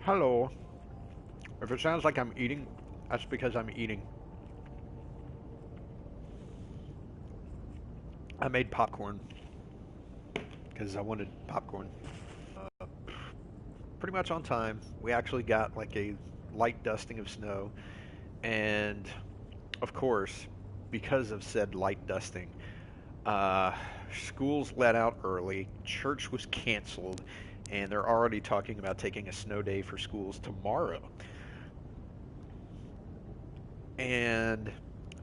Hello. If it sounds like I'm eating, that's because I'm eating. I made popcorn because I wanted popcorn. Pretty much on time. We actually got like a light dusting of snow, and of course, because of said light dusting, uh, schools let out early, church was canceled, and they're already talking about taking a snow day for schools tomorrow. And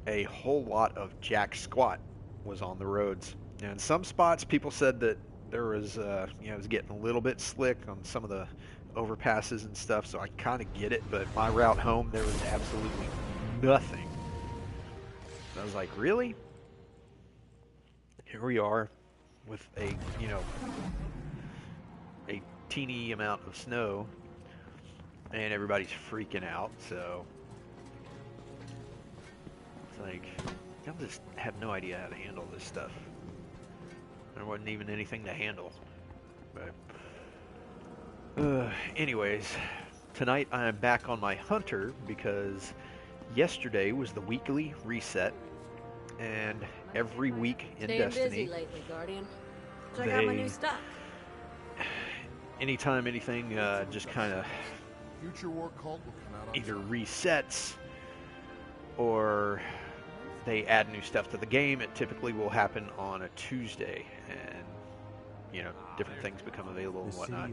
a whole lot of jack squat was on the roads. And in some spots, people said that there was, it was getting a little bit slick on some of the overpasses and stuff. So I kind of get it. But my route home, there was absolutely nothing. And I was like, really? Here we are with a teeny amount of snow, and everybody's freaking out. So it's like, I just have no idea how to handle this stuff. There wasn't even anything to handle. But, anyways, tonight I'm back on my hunter because yesterday was the weekly reset, and every week in Staying Destiny, busy lately, Guardian. Check out my new stuff. anytime anything just kind of either resets or they add new stuff to the game, it typically will happen on a Tuesday, and different things become available and whatnot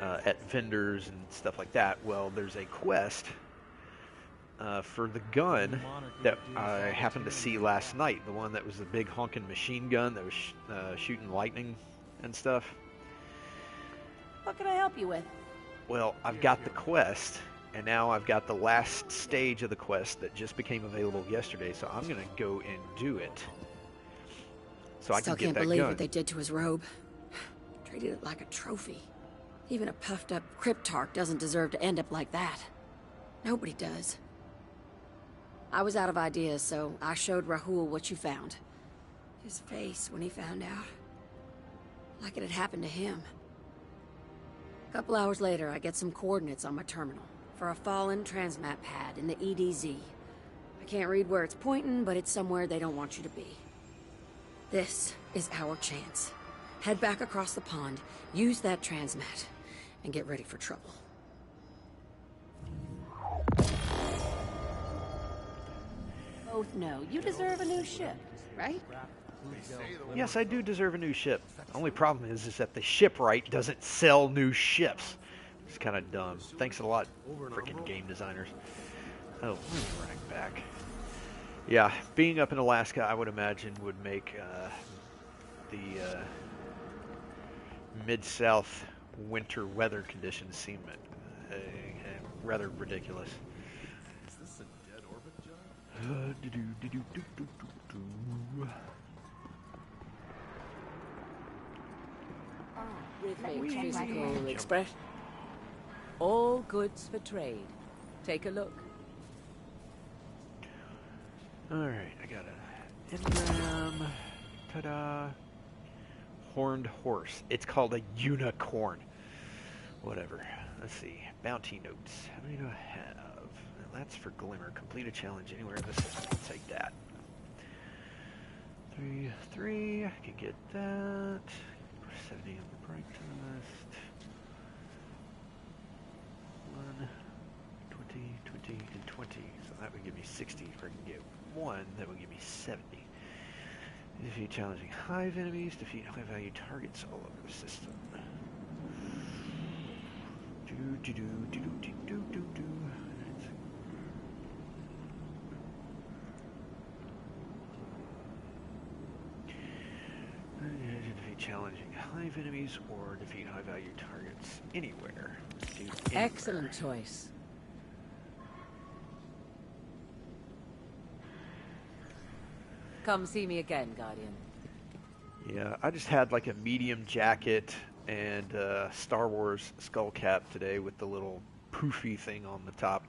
at vendors and stuff like that. Well, there's a quest for the gun that I happened to see last night, the one that was the big honking machine gun that was shooting lightning and stuff. What can I help you with? Well, I've got the quest, and now I've got the last stage of the quest that just became available yesterday, so I'm going to go and do it. So I can Still get can't that believe gun. what they did to his robe. Treated it like a trophy. Even a puffed up cryptarch doesn't deserve to end up like that. Nobody does. I was out of ideas, so I showed Rahul what you found. His face when he found out. Like it had happened to him. A couple hours later, I get some coordinates on my terminal for a fallen transmat pad in the EDZ. I can't read where it's pointing, but it's somewhere they don't want you to be. This is our chance. Head back across the pond, use that transmat, and get ready for trouble. Both know you deserve a new ship, right? Yes, I do deserve a new ship. The only problem is that the shipwright doesn't sell new ships. It's kind of dumb. Thanks a lot, freaking game designers. Oh, let me running back. Yeah, being up in Alaska, I would imagine, would make the mid-south winter weather conditions seem rather ridiculous. Is this a dead orbit, John? Physical express. All goods for trade. Take a look. Alright, I got a engram. Ta-da. Horned horse. It's called a unicorn. Whatever. Let's see. Bounty notes. How many do I have? Well, that's for Glimmer. Complete a challenge anywhere in the system. I'll take that. 3, I can get that. 70 on the break test. 1, 20, 20, and 20. So that would give me 60. If I can get 1, that would give me 70. Defeat challenging hive enemies. Defeat high value targets all over the system. Defeat challenging hive enemies or defeat high value targets anywhere. Excellent choice. Come see me again, Guardian. Yeah, I just had like a medium jacket and Star Wars skull cap today with the little poofy thing on the top.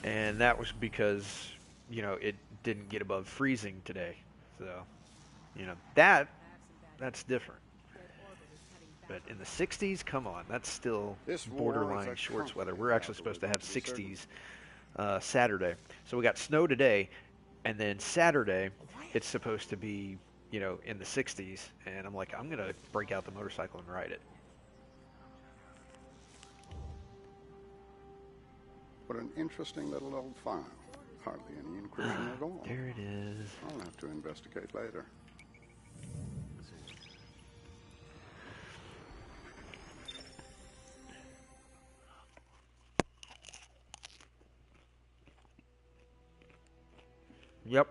And that was because, it didn't get above freezing today. So, that's different. But in the 60s, come on, that's still This war is borderline a shorts weather. conflict, We're I actually supposed to believe, have to be certain. 60s Saturday. So we got snow today, and then Saturday it's supposed to be, you know, in the 60s. And I'm like, I'm going to break out the motorcycle and ride it. What an interesting little old file. Hardly any encryption at all. There it is. I'll have to investigate later. Yep.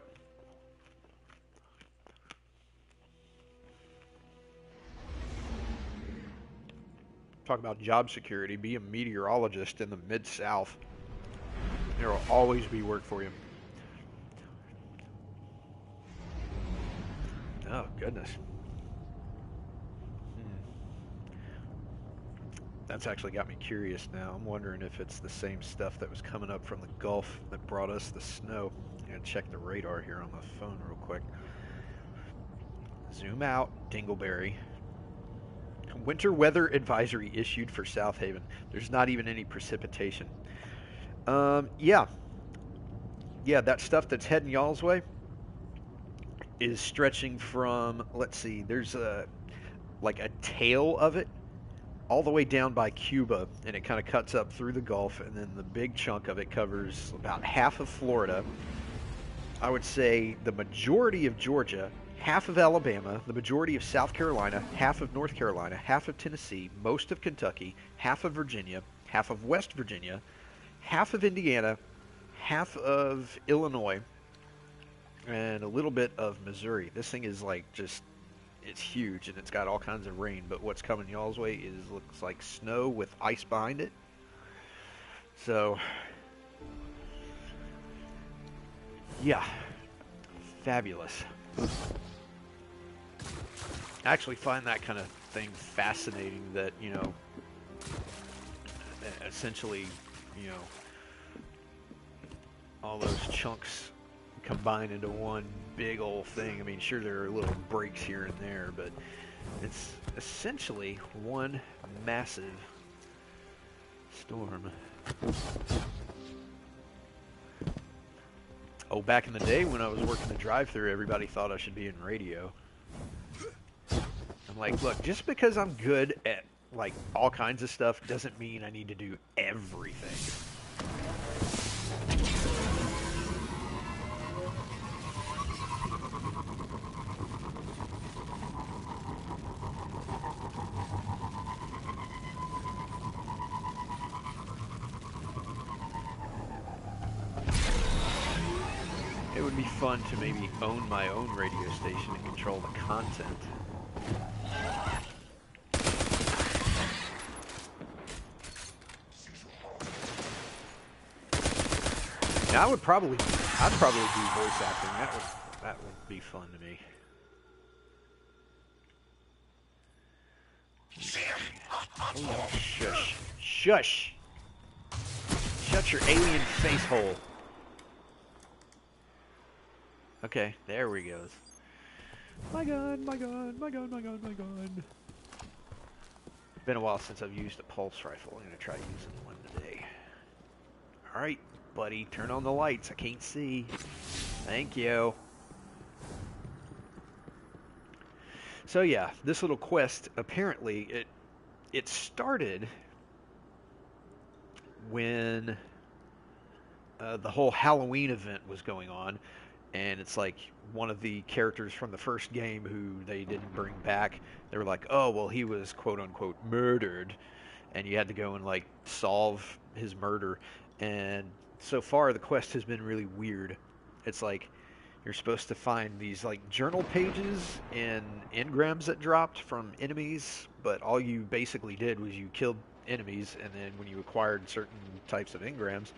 Talk about job security. Be a meteorologist in the Mid-South. There will always be work for you. Oh, goodness. That's actually got me curious now. I'm wondering if it's the same stuff that was coming up from the Gulf that brought us the snow. I'm going to check the radar here on the phone real quick. Zoom out, Dingleberry. Winter weather advisory issued for South Haven. There's not even any precipitation. Yeah, that stuff that's heading y'all's way is stretching from, let's see, there's like a tail of it all the way down by Cuba, and it kind of cuts up through the Gulf, and then the big chunk of it covers about half of Florida. I would say the majority of Georgia, half of Alabama, the majority of South Carolina, half of North Carolina, half of Tennessee, most of Kentucky, half of Virginia, half of West Virginia, half of Indiana, half of Illinois, and a little bit of Missouri. This thing is like just, it's huge, and it's got all kinds of rain, but what's coming y'all's way is looks like snow with ice behind it. So, yeah, fabulous. I actually find that kind of thing fascinating that, you know, essentially, you know, all those chunks combine into one big old thing. I mean, sure, there are little breaks here and there, but it's essentially one massive storm. Oh, back in the day when I was working the drive-thru, everybody thought I should be in radio. I'm like, look, just because I'm good at, like, all kinds of stuff doesn't mean I need to do everything. It would be fun to maybe own my own radio station and control the content. Now I'd probably do voice acting. That would be fun to me. Oh, shush. Shush. Shut your alien face hole. Okay, there we go. My gun, my gun, my gun, my gun, my gun. It's been a while since I've used a pulse rifle. I'm going to try using one today. Alright, buddy, turn on the lights. I can't see. Thank you. So yeah, this little quest, apparently, it started when the whole Halloween event was going on. And it's like one of the characters from the first game who they didn't bring back. They were like, oh, well, he was quote-unquote murdered. And you had to go and, like, solve his murder. And so far, the quest has been really weird. It's like you're supposed to find these, like, journal pages and engrams that dropped from enemies. But all you basically did was you killed enemies. And then when you acquired certain types of engrams,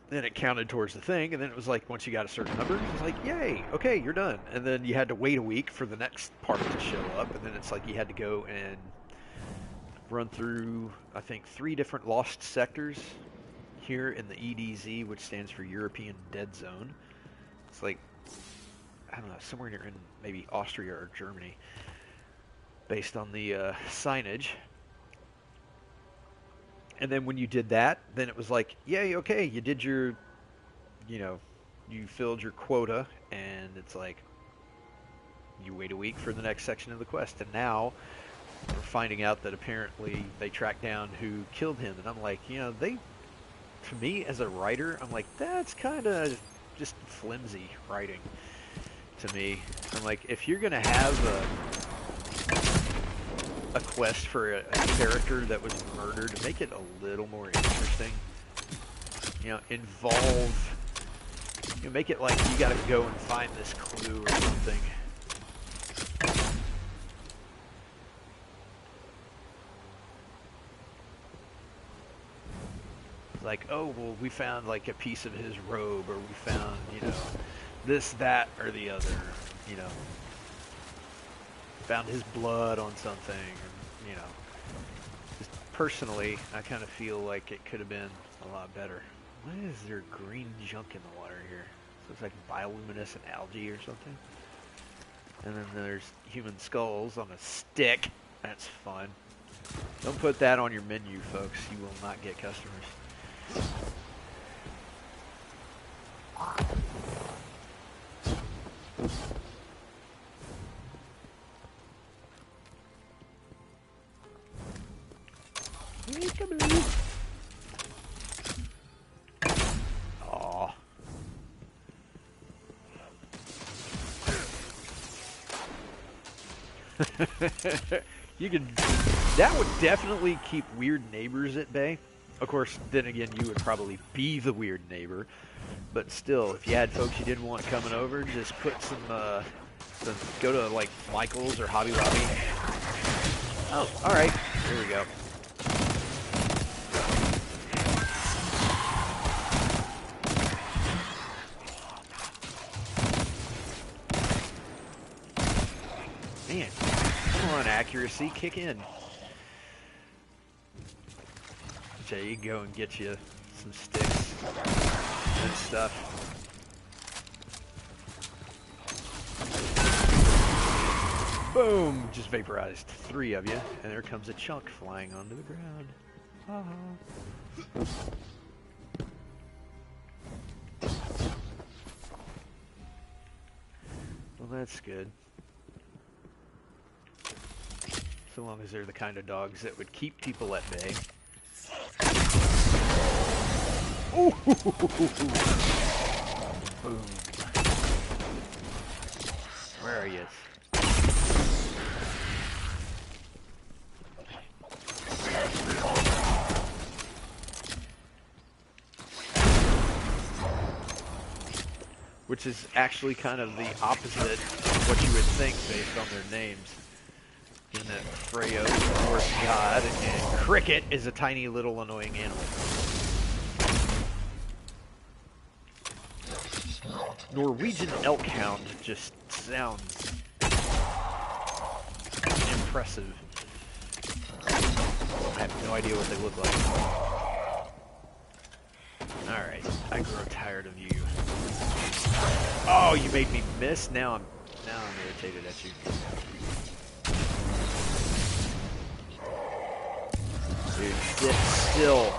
then it counted towards the thing, and then it was like, once you got a certain number, it was like, yay, okay, you're done. And then you had to wait a week for the next part to show up, and then it's like you had to go and run through, I think, 3 different lost sectors here in the EDZ, which stands for European Dead Zone. It's like, I don't know, somewhere near in maybe Austria or Germany. based on the signage. And then when you did that, then it was like, yay, okay, you did your, you know, you filled your quota, and it's like, you wait a week for the next section of the quest. And now we're finding out that apparently they tracked down who killed him. And I'm like, you know, to me as a writer, I'm like, that's kind of just flimsy writing to me. I'm like, if you're going to have a quest for a character that was murdered, make it a little more interesting. You know, make it like you gotta go and find this clue or something. Like, oh, well, we found like a piece of his robe, or we found, you know, this, that, or the other, you know. Found his blood on something, and, you know. Just personally, I kind of feel like it could have been a lot better. Why is there green junk in the water here? So it's like bioluminescent algae or something. And then there's human skulls on a stick. That's fun. Don't put that on your menu, folks. You will not get customers. Aw. You could. That would definitely keep weird neighbors at bay. Of course, then again, you would probably be the weird neighbor. But still, if you had folks you didn't want coming over, just put some go to like Michael's or Hobby Lobby. Oh, all right. Here we go. Man, come on, accuracy, kick in. Okay, you can go and get you some sticks and stuff. Boom! Just vaporized 3 of you, and there comes a chunk flying onto the ground. Well, that's good. So long as they're the kind of dogs that would keep people at bay. Ooh! Boom. Where are you? Which is actually kind of the opposite of what you would think based on their names. Isn't it Freyo, the Norse god, and Cricket is a tiny little annoying animal. Norwegian elk hound just sounds impressive. I have no idea what they look like. Alright, I grow tired of you. Oh, you made me miss? Now I'm irritated at you. Dude, sit still.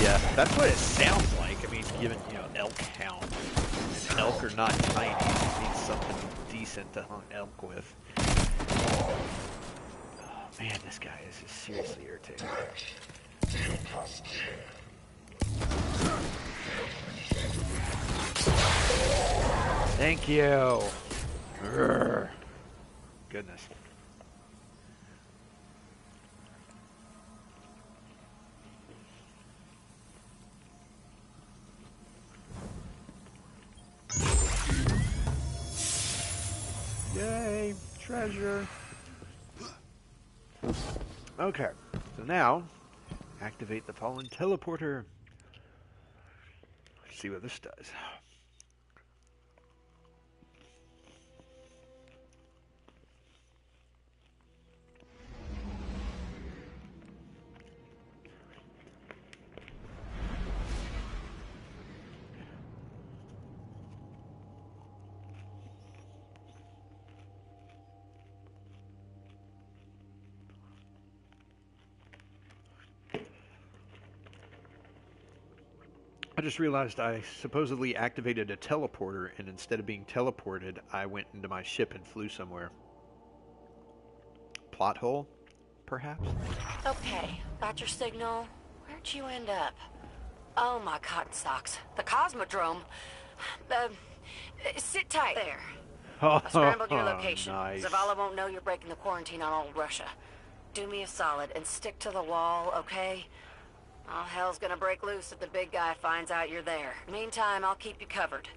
Yeah, that's what it sounds like. I mean, given, you know, elk hound. And elk are not tiny. You just need something decent to hunt elk with. Oh, man, this guy is just seriously irritating. Thank you. Urgh. Goodness. Yay, treasure. Okay, so now activate the fallen teleporter. Let's see what this does. I just realized I supposedly activated a teleporter, and instead of being teleported, I went into my ship and flew somewhere. Plot hole, perhaps? Okay, got your signal. Where'd you end up? Oh, my cotton socks. The Cosmodrome. Sit tight. There. Oh, I scrambled your location. nice. Zavala won't know you're breaking the quarantine on old Russia. Do me a solid and stick to the wall, okay? All hell's gonna break loose if the big guy finds out you're there. Meantime, I'll keep you covered.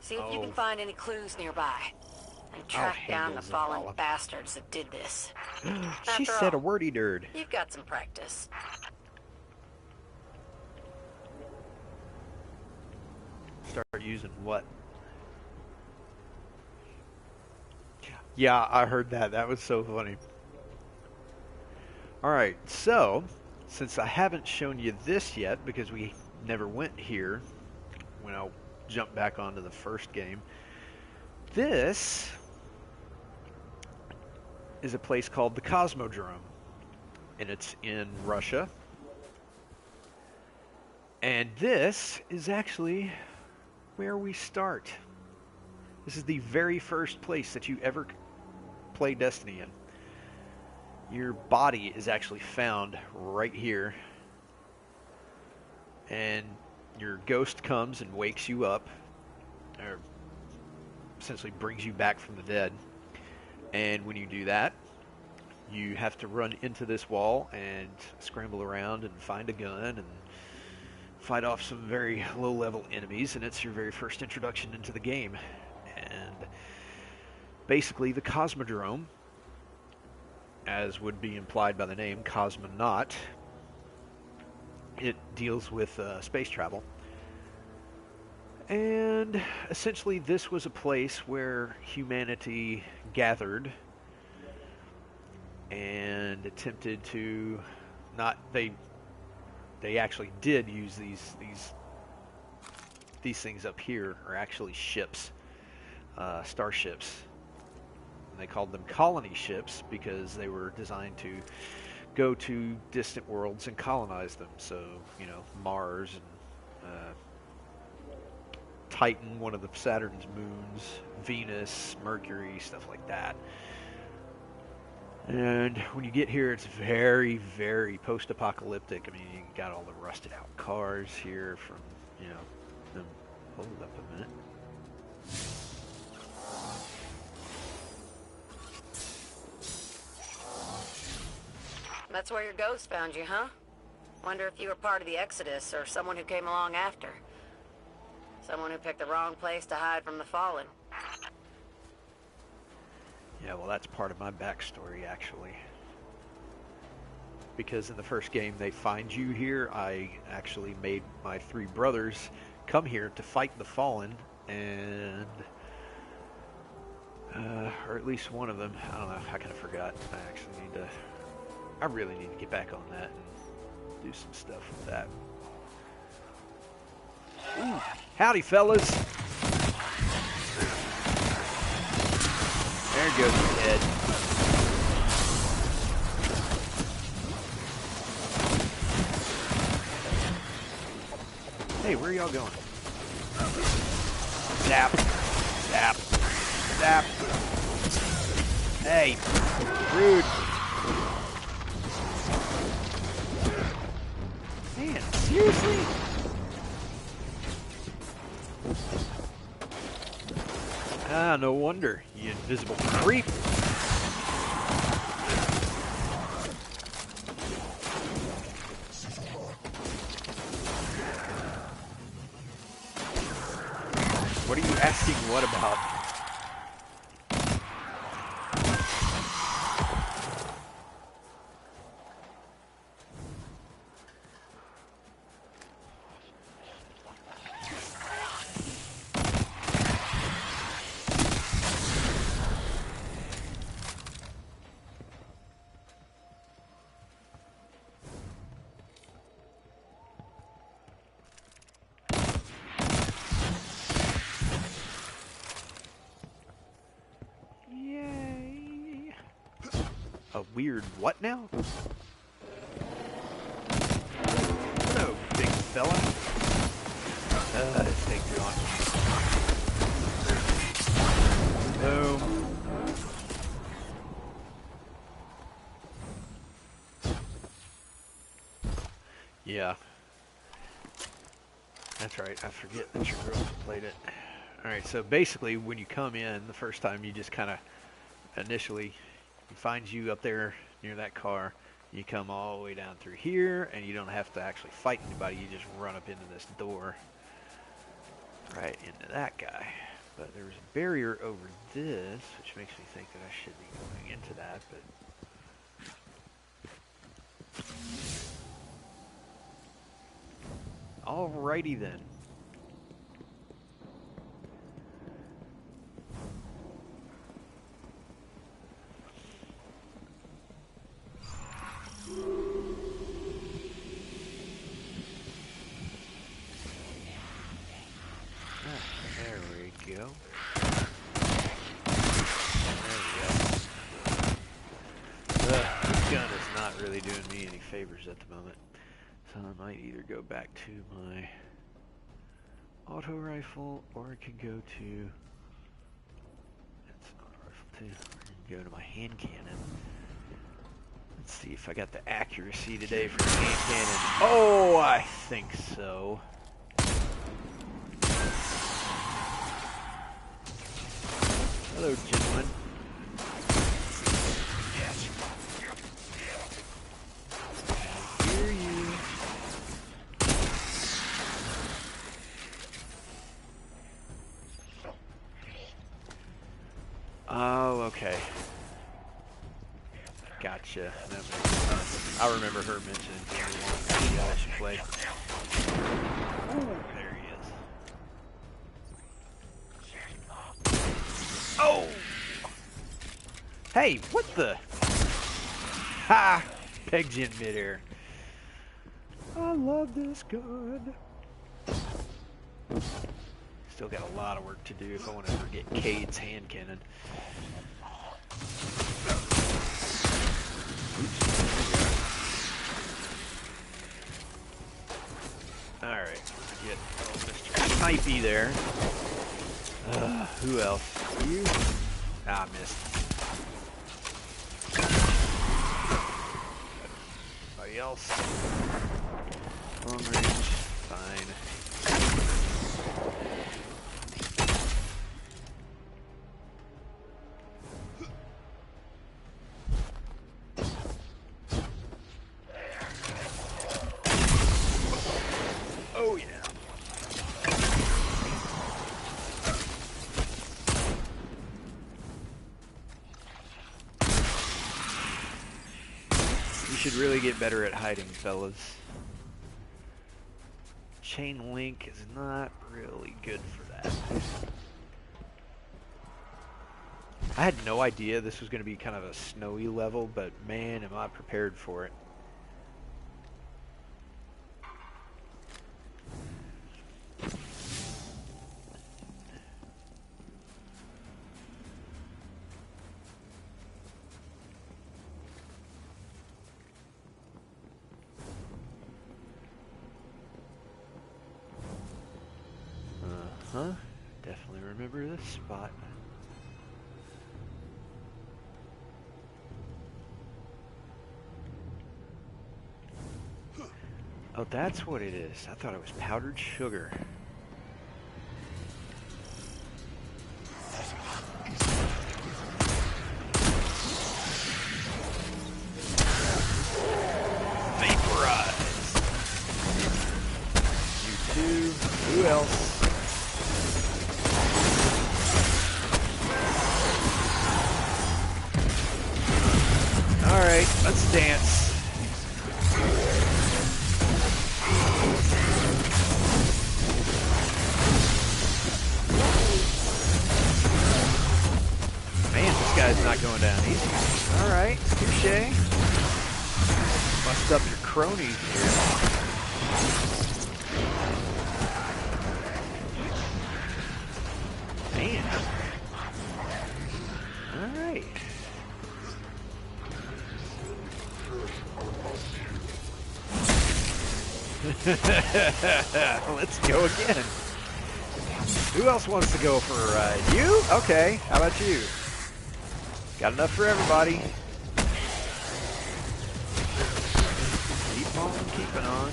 See if you can find any clues nearby. And track down the fallen Zavala. bastards that did this. She After said a all, wordy nerd. you've got some practice. Start using what? Yeah, I heard that. That was so funny. Alright, so, since I haven't shown you this yet, because we never went here when I jumped back onto the first game, this is a place called the Cosmodrome, and it's in Russia. And this is actually where we start. This is the very first place that you ever play Destiny in. Your body is actually found right here, and your ghost comes and wakes you up, or essentially brings you back from the dead. And when you do that, you have to run into this wall and scramble around and find a gun and fight off some very low-level enemies, and it's your very first introduction into the game. And basically, the Cosmodrome, as would be implied by the name, Cosmonaut, it deals with space travel. And essentially, this was a place where humanity gathered and attempted to they actually did use these things up here are actually ships, starships. And they called them colony ships because they were designed to go to distant worlds and colonize them. So, you know, Mars and Titan, one of the Saturn's moons, Venus, Mercury, stuff like that. And when you get here, it's very, very post-apocalyptic. I mean, you got all the rusted-out cars here from, you know, them. Hold up a minute. That's where your ghost found you, huh? Wonder if you were part of the Exodus or someone who came along after. Someone who picked the wrong place to hide from the fallen. Yeah, well, that's part of my backstory, actually. Because in the first game, they find you here. I actually made my 3 brothers come here to fight the fallen, and or at least one of them. I don't know. I kind of forgot. I really need to get back on that and do some stuff with that. Ooh, howdy, fellas. There goes his head. Hey, where are y'all going? Zap. Zap. Zap. Hey, rude. Man, seriously? Ah, no wonder, you invisible creep. What are you asking what about? A weird what now? Hello, big fella. It's taking too long. Boom. Yeah. That's right. I forget that your girls played it. Alright, so basically when you come in the first time, you just kind of initially, he finds you up there near that car. You come all the way down through here, and you don't have to actually fight anybody. You just run up into this door, right into that guy. But there's a barrier over this, which makes me think that I should be going into that, but... Alrighty then. There we go. This gun is not really doing me any favors at the moment. So I might either go back to my auto rifle, or I could go to... That's an auto rifle too. Or I can go to my hand cannon. Let's see if I got the accuracy today for the hand cannon. Oh, I think so. Hello, gentlemen. I hear you. Oh, okay. Gotcha. That makes sense. I remember her mentioning to me once I should play. Ooh, there he is. Oh! Hey, what the? Ha! Pegged you in midair. I love this gun. Still got a lot of work to do if I want to ever get Cade's hand cannon. Alright, get Mr. Snipey there. Who else? You? Ah, missed. Anybody else? Long range, fine. Oh yeah. You should really get better at hiding, fellas. Chain link is not really good for that. I had no idea this was going to be kind of a snowy level, but man, am I prepared for it. Uh-huh. Definitely remember this spot. Oh, that's what it is. I thought it was powdered sugar. Vaporize. You too. Who else? Alright, let's dance. Man, this guy's not going down easy. Alright, touche. Bust up your cronies here. Man. Alright. Let's go again. Who else wants to go for a ride? You? Okay. How about you? Got enough for everybody. Keep on keeping on.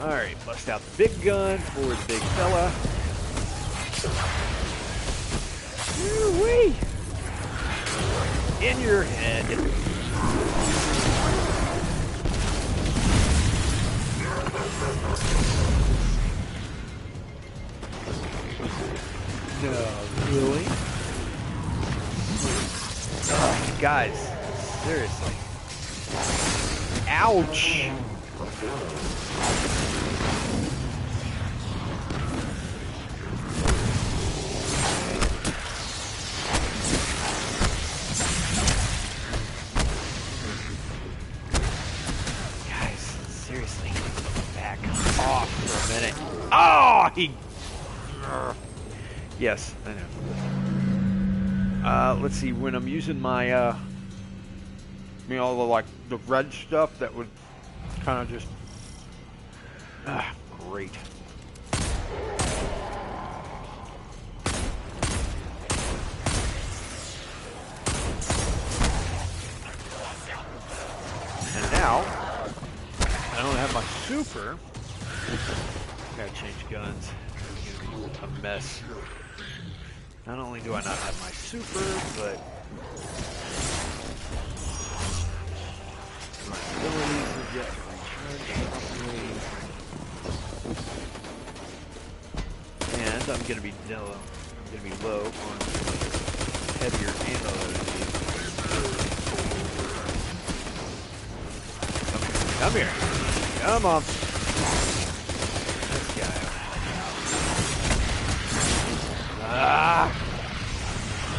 Alright, bust out the big gun for the big fella. Woo-wee! In your head. No, really? Oh, guys, seriously. Ouch! Guys, seriously, back off for a minute. Oh, he... Yes, I know. Let's see, when I'm using my, all the, like, the red stuff, that would kind of just... great. And now, I don't have my super. Gotta change guns. It's gonna be a mess. Not only do I not have my super, but my abilities are yet to recharge properly. And I'm gonna be low on heavier ammo. Come here. Come on. This guy. Ah!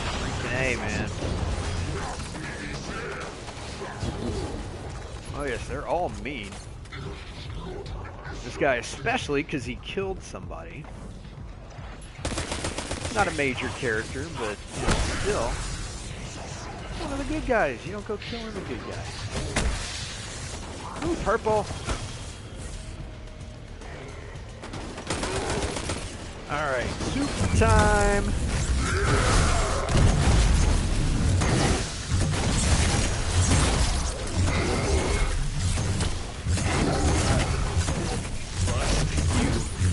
Freaking A, man. Oh yes, they're all mean. This guy especially, because he killed somebody. Not a major character, but you know, still. One of the good guys. You don't go killing the good guys. Ooh, purple. Alright, super time.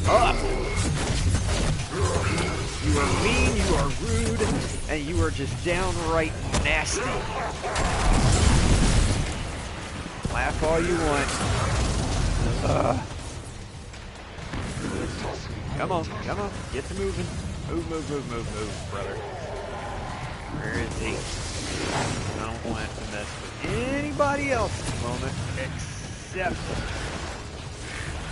Up. You are mean, you are rude, and you are just downright nasty. Laugh all you want. Come on, come on, get to moving. Move, move, move, move, move, brother. Where is he? I don't want to mess with anybody else at the moment except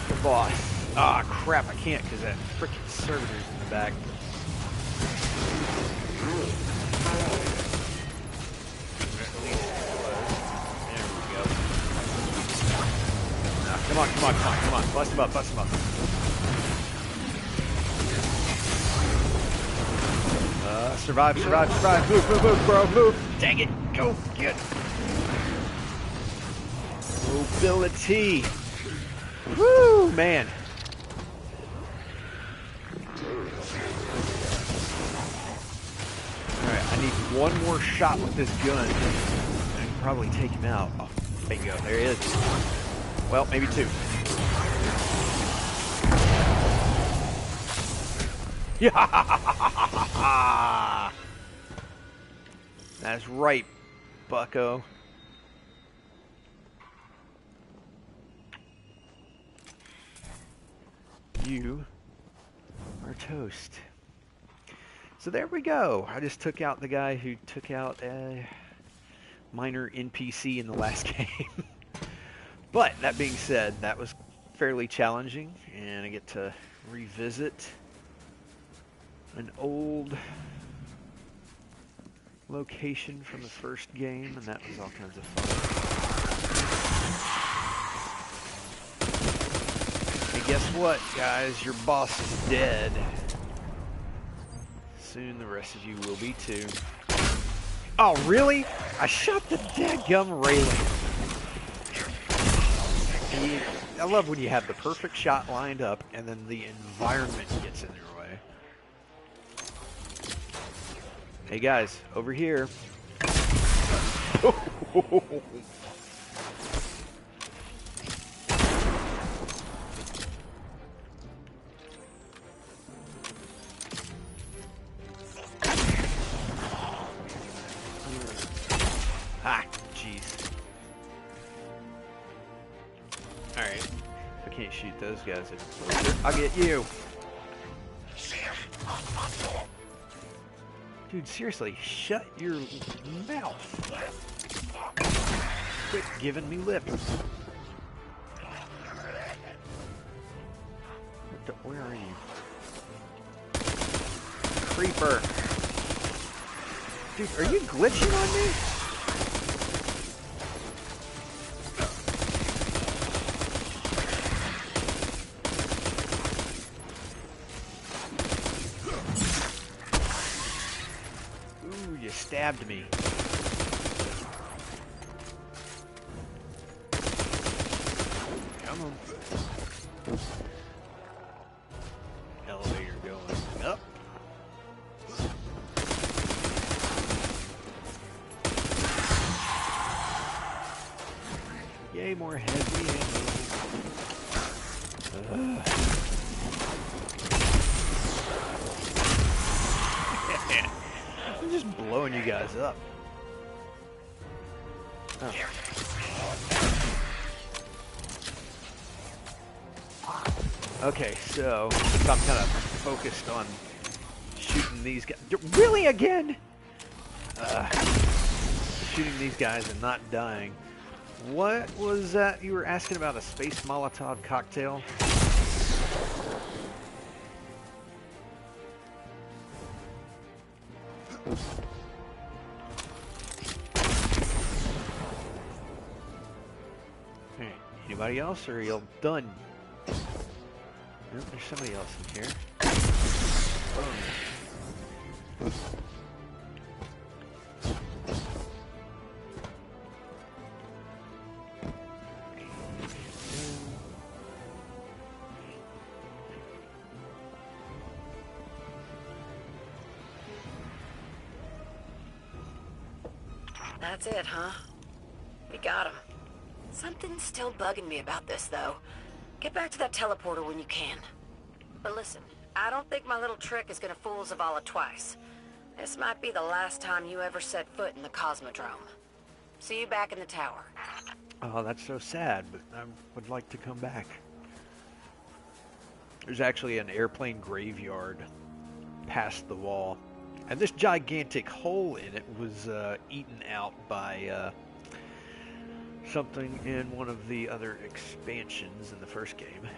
the boss. Ah, crap, I can't because that frickin' servitor's in the back. There we go. Now, come on, come on, come on, come on. Bust him up, bust him up. Survive, survive, survive. Move, move, move, bro, move. Dang it. Go, get. Mobility. Woo, man. Alright, I need one more shot with this gun. I can probably take him out. Oh, there you go. There he is. Well, maybe two. Yeah! That's right, bucko. You are toast. So there we go. I just took out the guy who took out a minor NPC in the last game. But that being said, that was fairly challenging, and I get to revisit an old location from the first game, and that was all kinds of fun. Hey, guess what, guys? Your boss is dead. Soon the rest of you will be too. Oh, really? I shot the dadgum railing. I love when you have the perfect shot lined up and then the environment gets in your way. Hey guys, over here. Ah, jeez. Alright. If I can't shoot those guys, I'll get you. Dude, seriously, shut your mouth. Quit giving me lip. Where are you? Creeper. Dude, are you glitching on me? Ooh, you stabbed me. Come on. Elevator going up. Yay, more heavy ammo. I'm just blowing you guys up. Oh. Okay, so I'm kind of focused on shooting these guys. Really again? Shooting these guys and not dying. What was that you were asking about? A space Molotov cocktail? Alright, anybody else, or are you done? Nope, there's somebody else in here. That's it, huh? We got him. Something's still bugging me about this, though. Get back to that teleporter when you can. But listen, I don't think my little trick is gonna fool Zavala twice. This might be the last time you ever set foot in the Cosmodrome. See you back in the tower. Oh, that's so sad, but I would like to come back. There's actually an airplane graveyard past the wall. And this gigantic hole in it was eaten out by something in one of the other expansions in the first game.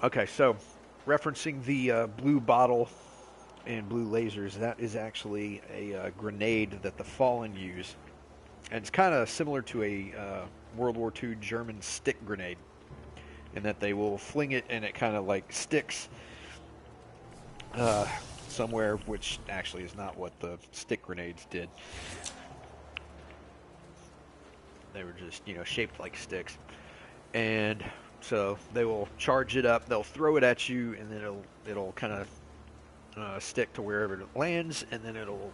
Okay, so referencing the blue bottle and blue lasers, that is actually a grenade that the Fallen use. And it's kind of similar to a World War II German stick grenade, in that they will fling it and it kind of like sticks somewhere, which actually is not what the stick grenades did. They were just, you know, shaped like sticks. And so they will charge it up, they'll throw it at you, and then it'll kind of stick to wherever it lands, and then it'll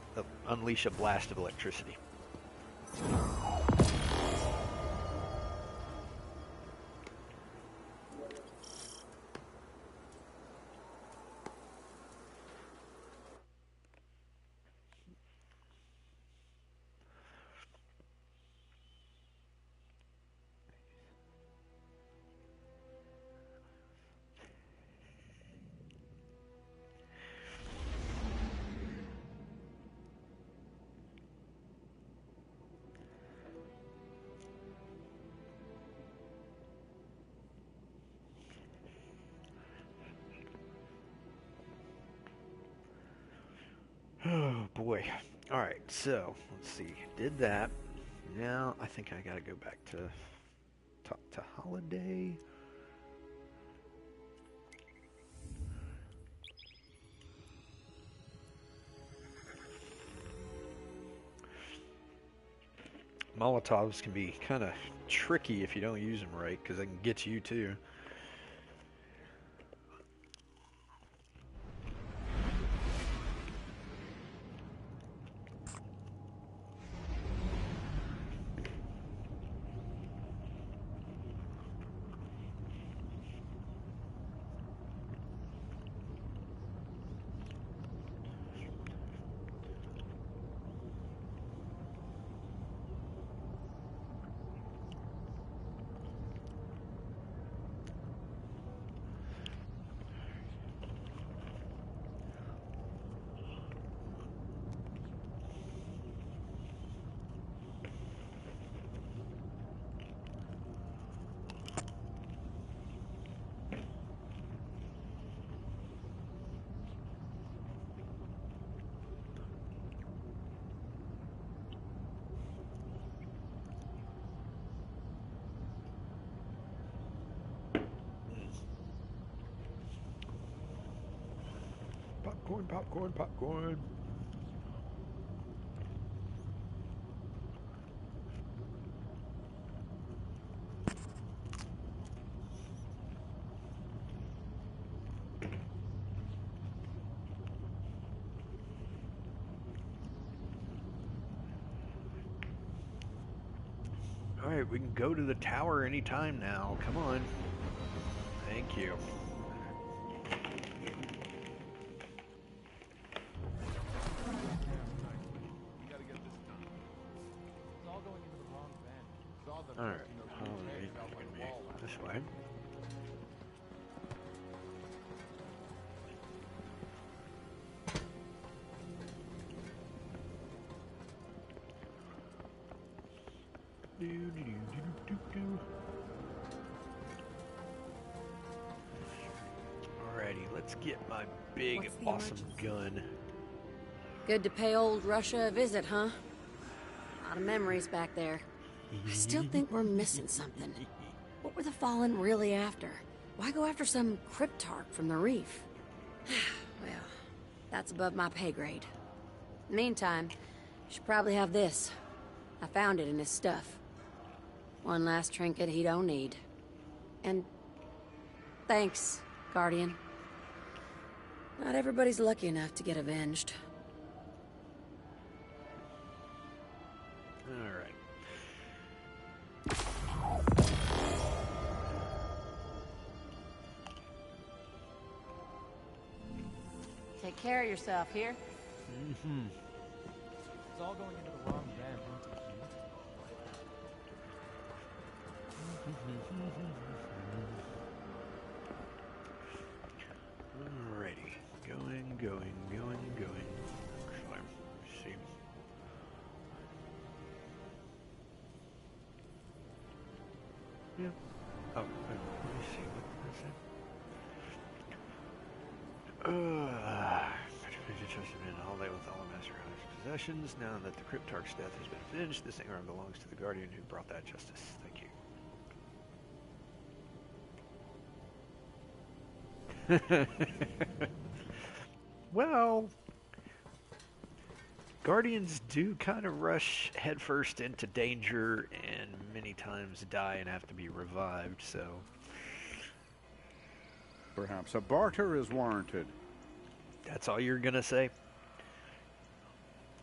unleash a blast of electricity. Oh boy. Alright, so let's see. Did that. Now I think I gotta go back to talk to Holiday. Molotovs can be kind of tricky if you don't use them right, because they can get you too. Popcorn, popcorn, popcorn. Alright, we can go to the tower anytime now. Come on. Thank you. Alright, this way. Alrighty, let's get my big, awesome gun. Good to pay old Russia a visit, huh? A lot of memories back there. I still think we're missing something. What were the Fallen really after? Why go after some cryptarch from the reef? Well, that's above my pay grade. Meantime, should probably have this. I found it in his stuff. One last trinket he don't need. And thanks, Guardian. Not everybody's lucky enough to get avenged. Alright. Take care of yourself here. Mm-hmm. It's all going into the wrong van, huh? Alrighty. Going. Actually, let's see. Yeah. Oh, let me see. What is it? Trusted in all day with all of Master Hunter's possessions. Now that the Cryptarch's death has been avenged, this arrow belongs to the Guardian who brought that justice. Thank you. Well, Guardians do kind of rush headfirst into danger and many times die and have to be revived, so... Perhaps a barter is warranted. That's all you're going to say?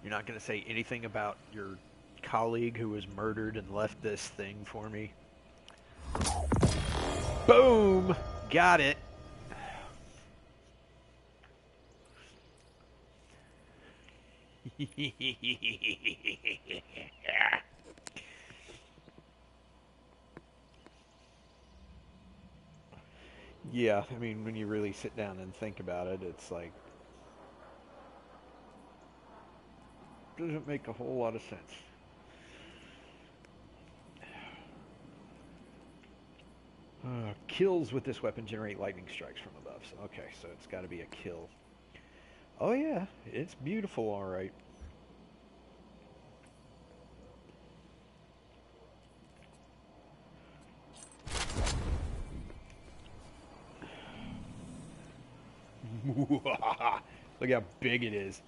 You're not going to say anything about your colleague who was murdered and left this thing for me? Boom! Got it! Yeah, I mean, when you really sit down and think about it, it's like... doesn't make a whole lot of sense. Kills with this weapon generate lightning strikes from above. So, okay, so it's got to be a kill. Oh yeah, it's beautiful, all right. Look how big it is.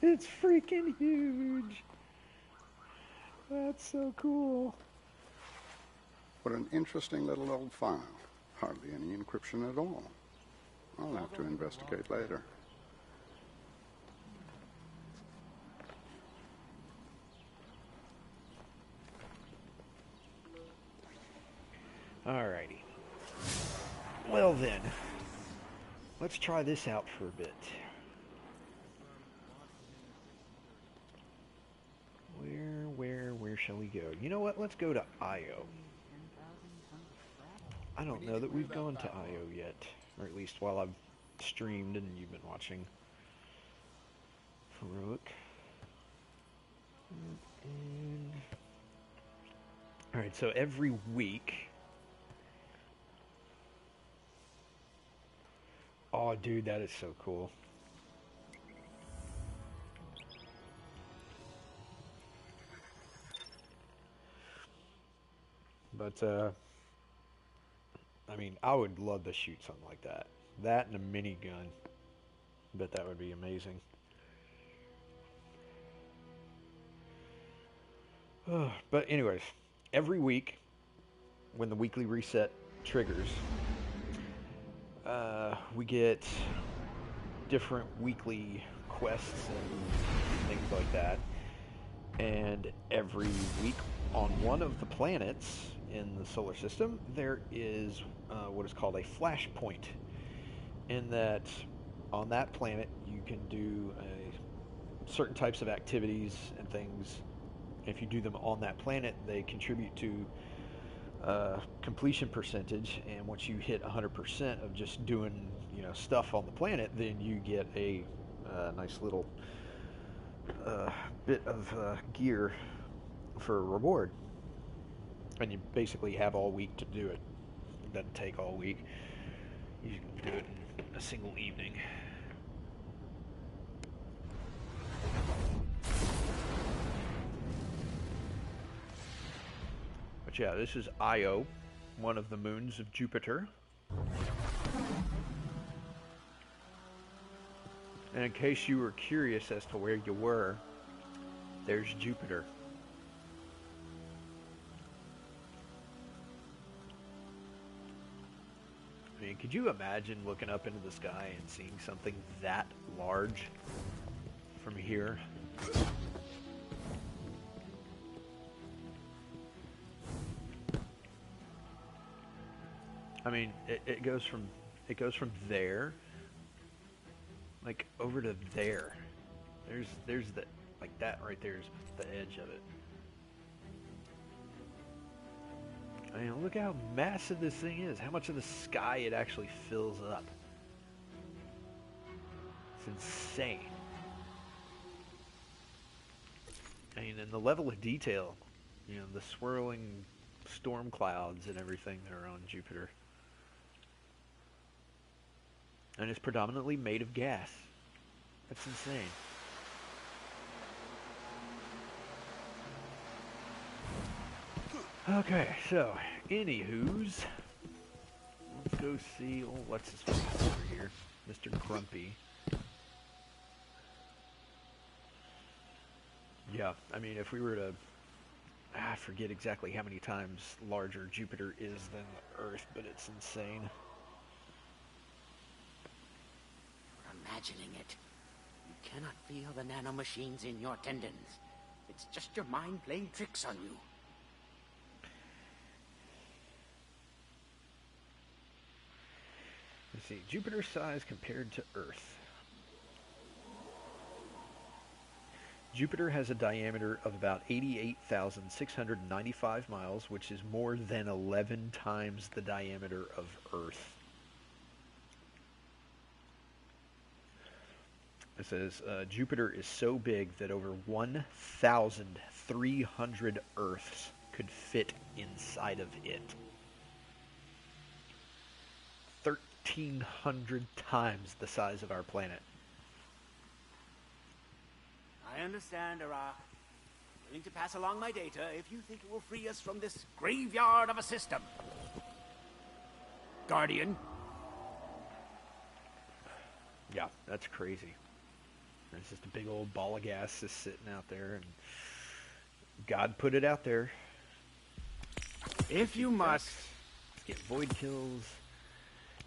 It's freaking huge. That's so cool. What an interesting little old file. Hardly any encryption at all. I'll have to investigate later. Alrighty. Well then, let's try this out for a bit. Where shall we go? You know what? Let's go to IO. I don't know that we've gone to IO yet, or at least while I've streamed and you've been watching. Heroic. Alright, so every week... Oh, dude, that is so cool. But, I mean, I would love to shoot something like that. That and a minigun. Bet that would be amazing. But anyways, every week, when the weekly reset triggers, we get different weekly quests and things like that. And every week on one of the planets in the solar system, there is what is called a flashpoint. In that, on that planet, you can do certain types of activities and things. If you do them on that planet, they contribute to completion percentage, and once you hit 100% of just doing stuff on the planet, then you get a nice little bit of gear for a reward, and you basically have all week to do it. It doesn't take all week. You can do it in a single evening. But yeah, this is Io, one of the moons of Jupiter. And in case you were curious as to where you were, there's Jupiter. I mean, could you imagine looking up into the sky and seeing something that large from here? I mean, it goes from there, like over to there. There's the, like that right there's the edge of it. I mean, look how massive this thing is. How much of the sky it actually fills up. It's insane. I mean, and the level of detail, the swirling storm clouds and everything that are on Jupiter. And it's predominantly made of gas. That's insane. Okay, so, anywho's, let's go see, what's his face over here? Mr. Grumpy. Yeah, I mean, if we were to, I forget exactly how many times larger Jupiter is than the Earth, but it's insane. You're imagining it. You cannot feel the nanomachines in your tendons. It's just your mind playing tricks on you. Let's see, Jupiter's size compared to Earth. Jupiter has a diameter of about 88,695 miles, which is more than 11 times the diameter of Earth. It says, Jupiter is so big that over 1,300 Earths could fit inside of it. 1,300 times the size of our planet. I understand, Iraq. Willing to pass along my data if you think it will free us from this graveyard of a system. Guardian. Yeah, that's crazy. It's just a big old ball of gas just sitting out there, and God put it out there. If you must. Let's get void kills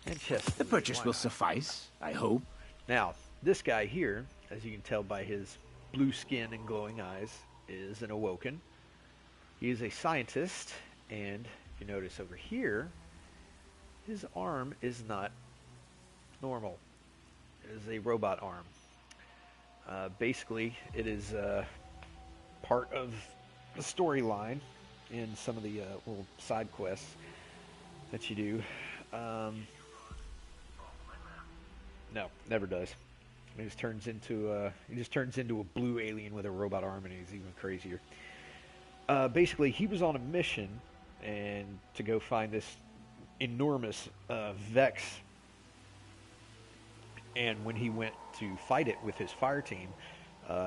and chest. The purchase will suffice, I hope. Now, this guy here, as you can tell by his blue skin and glowing eyes, is an Awoken. He is a scientist, and if you notice over here, his arm is not normal. It is a robot arm. Basically, it is part of the storyline in some of the little side quests that you do. No, never does. He just turns into a blue alien with a robot arm, and he's even crazier. Basically, he was on a mission and to go find this enormous Vex. And when he went to fight it with his fire team,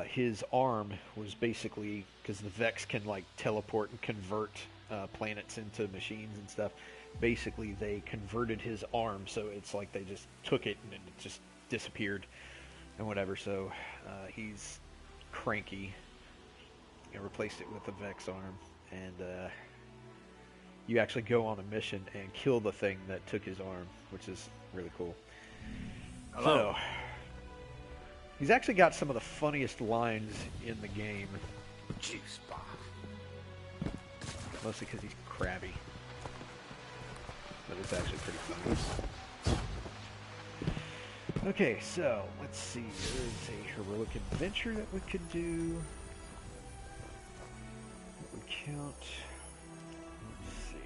his arm was basically, because the Vex can like teleport and convert planets into machines and stuff. Basically, they converted his arm, so it's like they just took it and it just disappeared and whatever. So he's cranky and replaced it with the Vex arm, and you actually go on a mission and kill the thing that took his arm, which is really cool. Hello. So, he's actually got some of the funniest lines in the game. Juice bar. Mostly because he's crabby. But it's actually pretty funny. Okay, so, let's see. There's a heroic adventure that we could do. What would count? Let's see.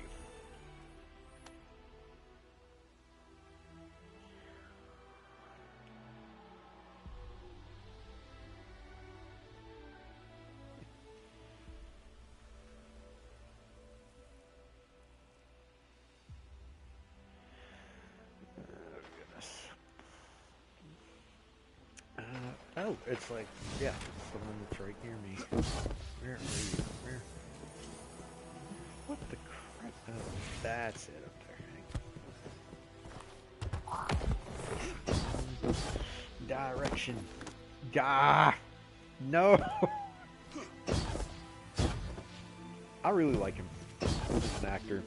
Oh, it's like, yeah, it's the one that's right near me. Where are you? Where? What the crap? Oh, that's it up there. Direction. No! I really like him as an actor.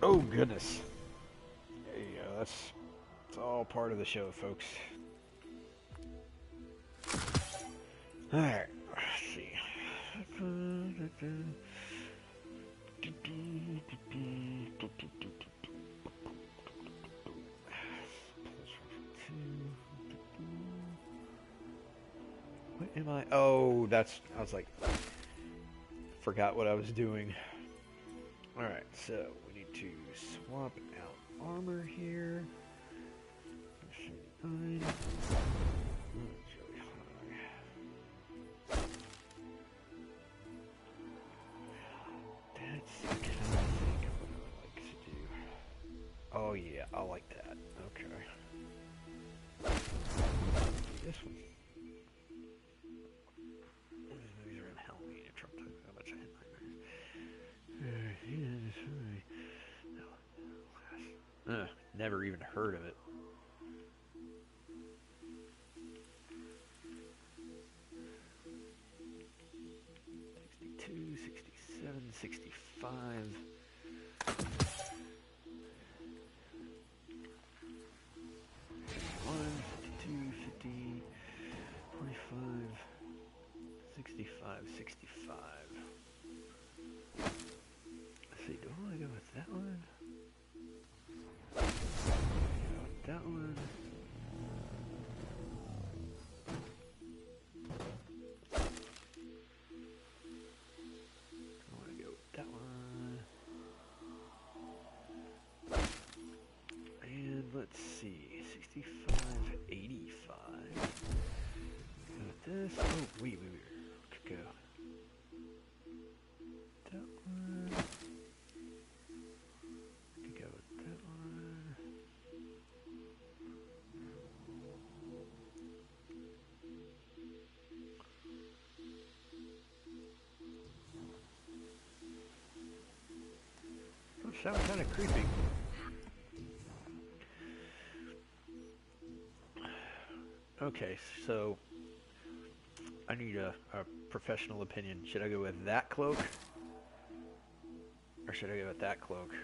Oh, goodness. There you go. That's all part of the show, folks. Alright, let's see. What am I? Oh, that's. I was like. Forgot what I was doing. Alright, so we need to swap out armor here. 79. That's the kind of thing I would like to do. Oh yeah, I like that. Okay. This one. These are in Halloween and Trump talking about a bunch of nightmares. Never even heard of it. '62, '67, '65. 52, 50, 45, 65, 65. Let's see, do I want to go with that one? Go with that one. I want to go with that one. And let's see, 65, 85. Go with this. Oh, wait. Could go. That one. Could go with that one. That sounds kind of creepy. Okay, so I need a professional opinion. Should I go with that cloak? Or should I go with that cloak?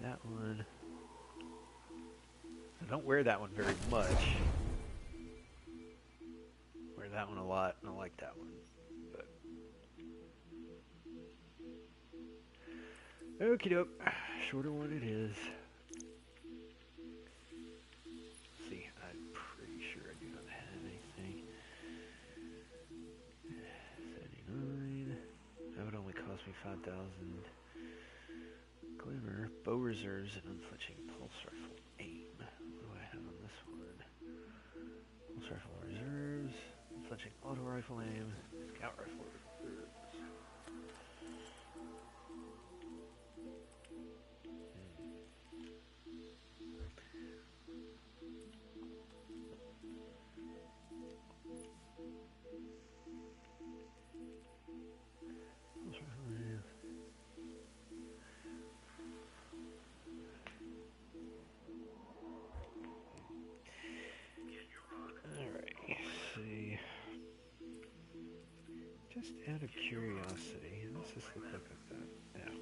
That one. I don't wear that one very much. Wear that one a lot, and I like that one. But okie doke, shorter one it is. Let's see, I'm pretty sure I do not have anything. 79. That would only cost me 5,000. Glimmer, bow reserves, and unflinching pulse rifle aim. What do I have on this one? Pulse rifle reserves, unflinching auto rifle aim, scout rifle reserves. Pulse rifle aim. See, just out of curiosity, how does this look like that? Yeah.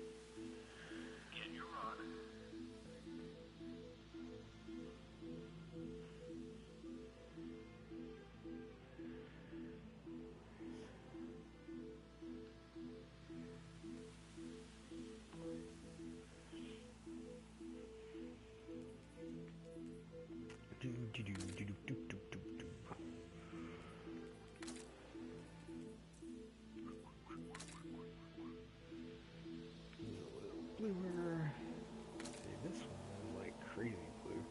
Bluer. See, this one is like crazy blue.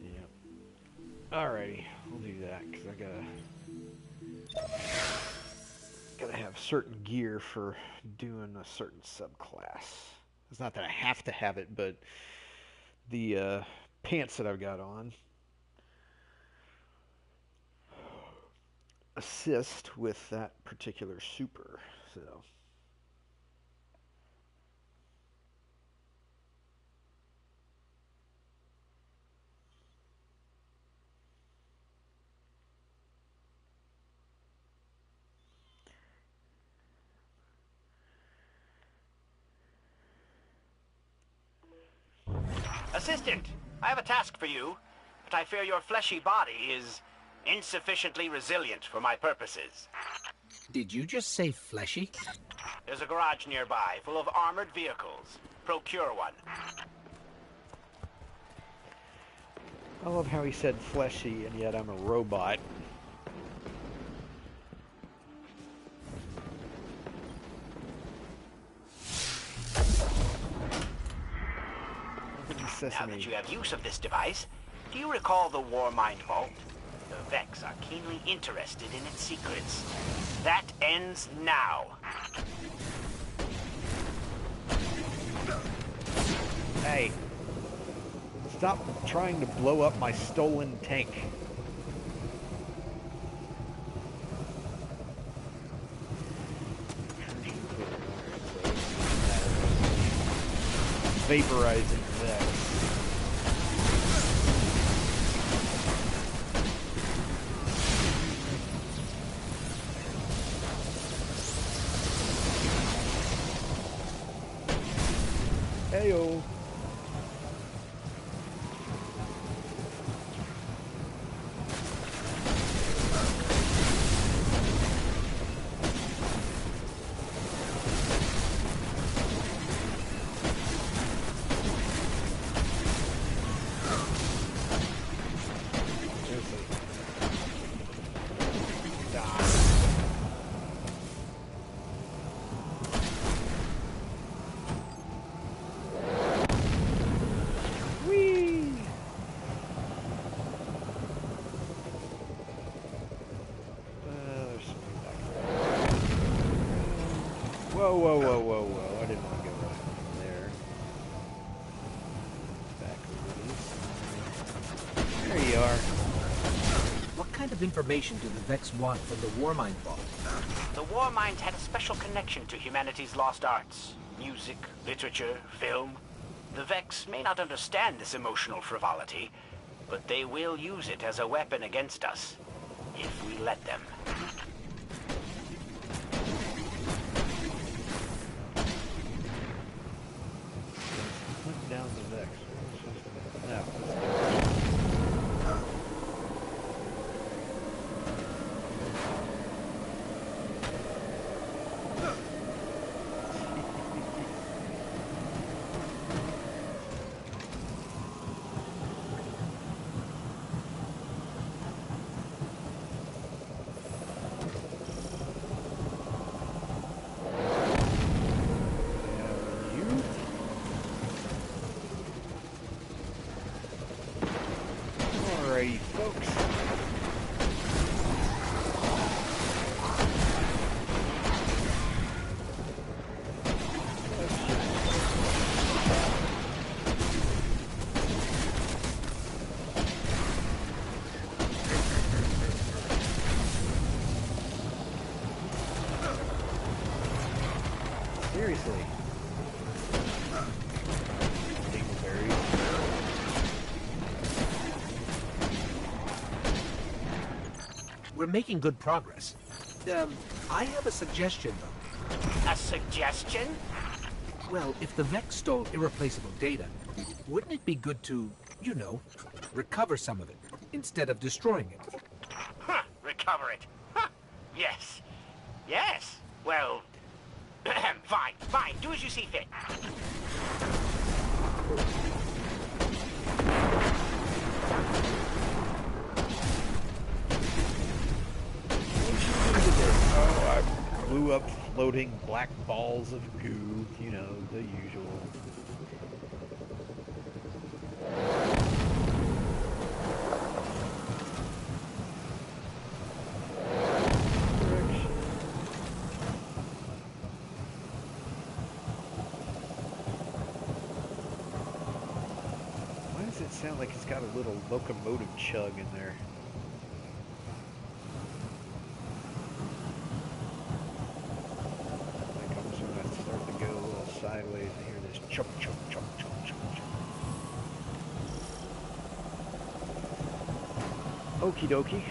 Yep. Alrighty, we'll do that because I gotta have certain gear for doing a certain subclass. It's not that I have to have it, but the pants that I've got on assist with that particular super. So. Assistant, I have a task for you, but I fear your fleshy body is insufficiently resilient for my purposes. Did you just say fleshy? There's a garage nearby full of armored vehicles. Procure one. I love how he said fleshy, and yet I'm a robot. Now that you have use of this device, do you recall the Warmind Vault? The Vex are keenly interested in its secrets. That ends now. Hey, stop trying to blow up my stolen tank. Vaporizing Vex. Heyo. Whoa, whoa, whoa, whoa, whoa. I didn't want to go right there. Back over this. There you are. What kind of of information do the Vex want from the Warmind Vault? The Warmind had a special connection to humanity's lost arts. Music, literature, film. The Vex may not understand this emotional frivolity, but they will use it as a weapon against us, if we let them. Hunt down the Vex. No. Alrighty, folks. Seriously. Dingleberries. We're making good progress. I have a suggestion, though. A suggestion? Well, if the Vex stole irreplaceable data, wouldn't it be good to, you know, recover some of it, instead of destroying it? Huh, recover it. Huh. Yes. Yes. Well, fine. Do as you see fit. Oh, I blew up floating black balls of goo, you know, the usual. Why does it sound like it's got a little locomotive chug in there? Like I'm just gonna start to go a little sideways and hear this chunk, chunk, chunk, chunk, chunk, chunk. Okie dokie.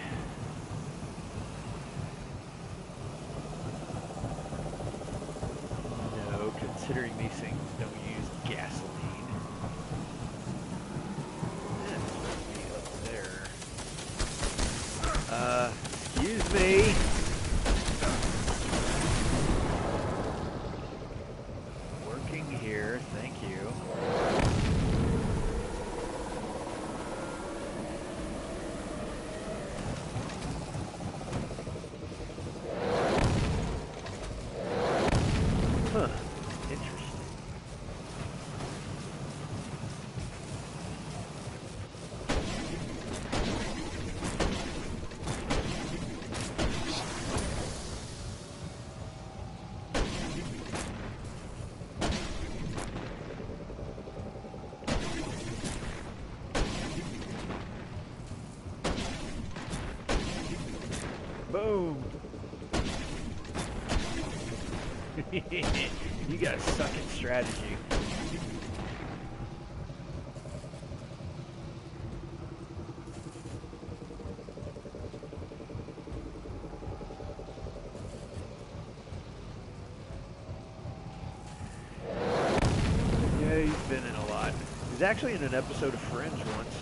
No, considering these things don't use gasoline. Excuse me. Working here, thank you. Huh, interesting. Boom! You gotta suck at strategy. Yeah, he's been in a lot. He's actually in an episode of Friends once.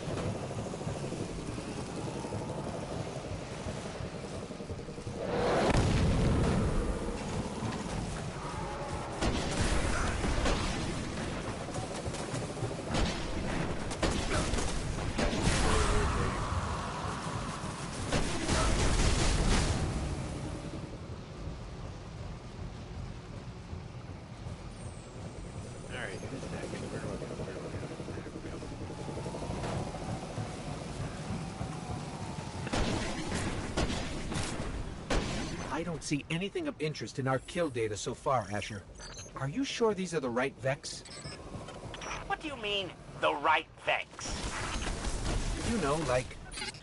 Alright, who's next? Where do I go? Where do I go? There we go. I don't see anything of interest in our kill data so far, Asher. Are you sure these are the right Vex? What do you mean, the right Vex? You know, like,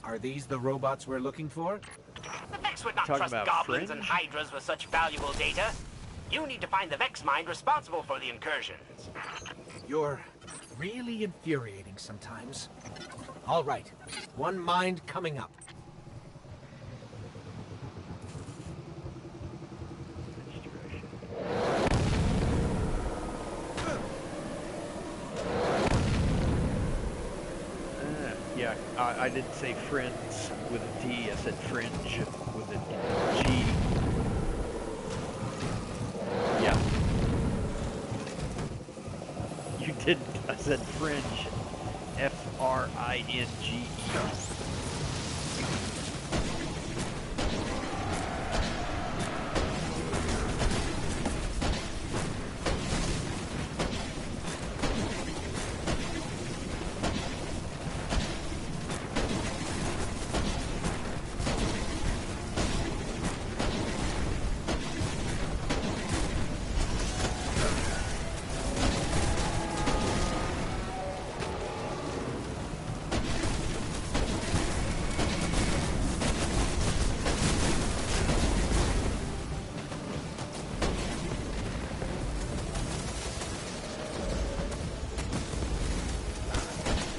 Are these the robots we're looking for? The Vex would not Talking trust about goblins and Fringe? hydras with such valuable data. You need to find the Vex mind responsible for the incursions. You're really infuriating sometimes. All right, one mind coming up. Yeah, I didn't say friends with a D. I said fringe with a G. Yeah. You didn't. I said fringe. F-R-I-N-G-E.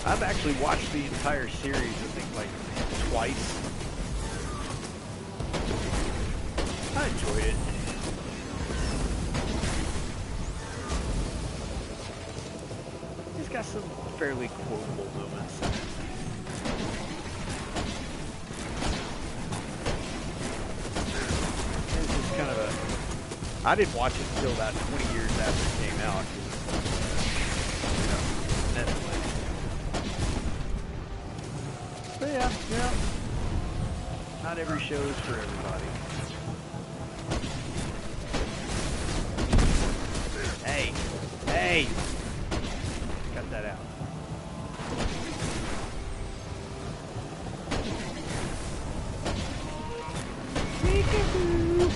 I've actually watched the entire series, I think, like, twice. I enjoyed it. It's got some fairly quotable moments. It's just kind of a... I didn't watch it until about 20 years after it came out. You know, Netflix. But yeah. Not every show is for everybody. Hey! Cut that out. Peekaboo!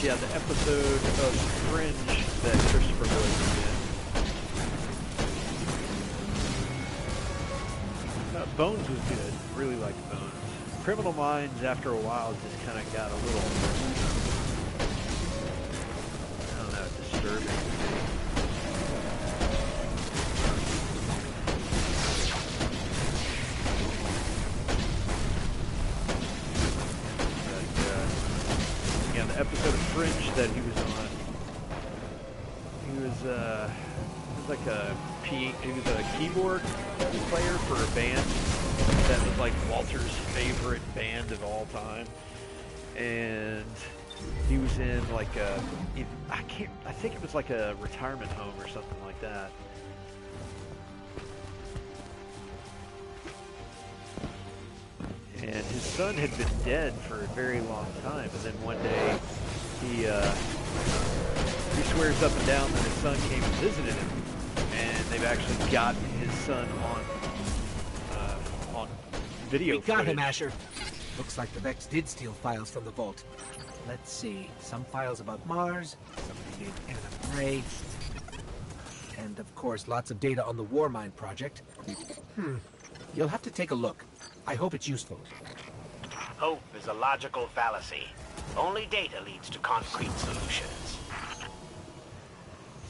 Yeah, the episode of Fringe that Christopher Lloyd was in. Bones was good. Really liked Bones. Criminal Minds, after a while, just kind of got a little, I don't know, disturbing. Episode of Fringe that he was on. He was like he was a keyboard player for a band that was like Walter's favorite band of all time, and he was in like I think it was like a retirement home or something like that. And his son had been dead for a very long time, and then one day he swears up and down that his son came and visited him, and they've actually gotten his son on video. We got him, Asher. Looks like the Vex did steal files from the vault. Let's see, some files about Mars, somebody named Anna Bray, and of course lots of data on the Warmind project. You'll have to take a look. I hope it's useful. Hope is a logical fallacy. Only data leads to concrete solutions.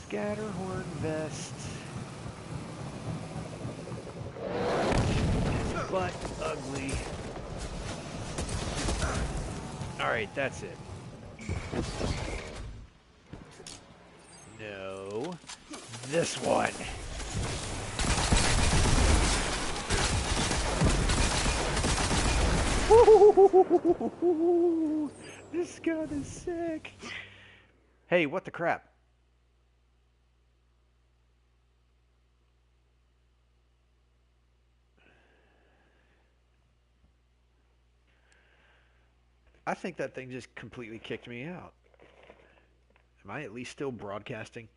Scatterhorn vest. But ugly. Alright, that's it. No. This one. This gun is sick. Hey, what the crap? I think that thing just completely kicked me out. Am I at least still broadcasting?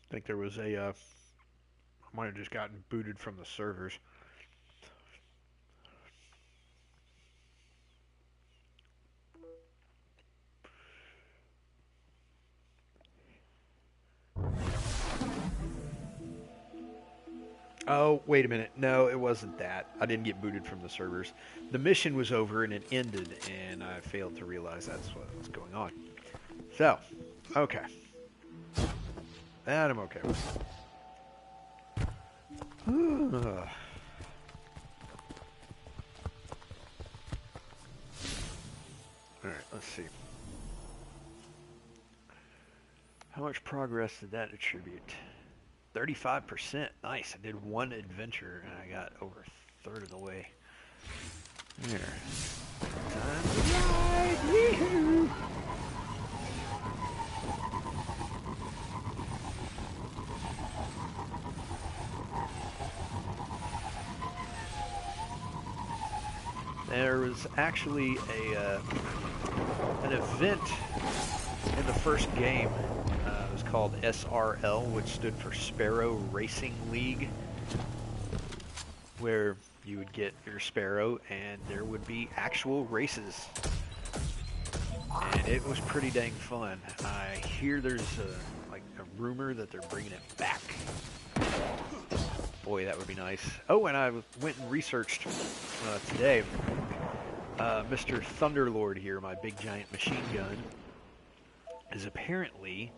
I think there was I might have just gotten booted from the servers. Oh, wait a minute. No, it wasn't that. I didn't get booted from the servers. The mission was over and it ended, and I failed to realize that's what was going on. So, okay. That I'm okay with. Alright, let's see. How much progress did that attribute? 35%. Nice. I did one adventure and I got over a third of the way. There. Time to ride! Yee-hoo! There was actually an event in the first game. It was called SRL, which stood for Sparrow Racing League, where you would get your Sparrow and there would be actual races. And it was pretty dang fun. I hear there's a rumor that they're bringing it back. Boy, that would be nice. Oh, and I went and researched today. Mr. Thunderlord here, my big giant machine gun, is apparently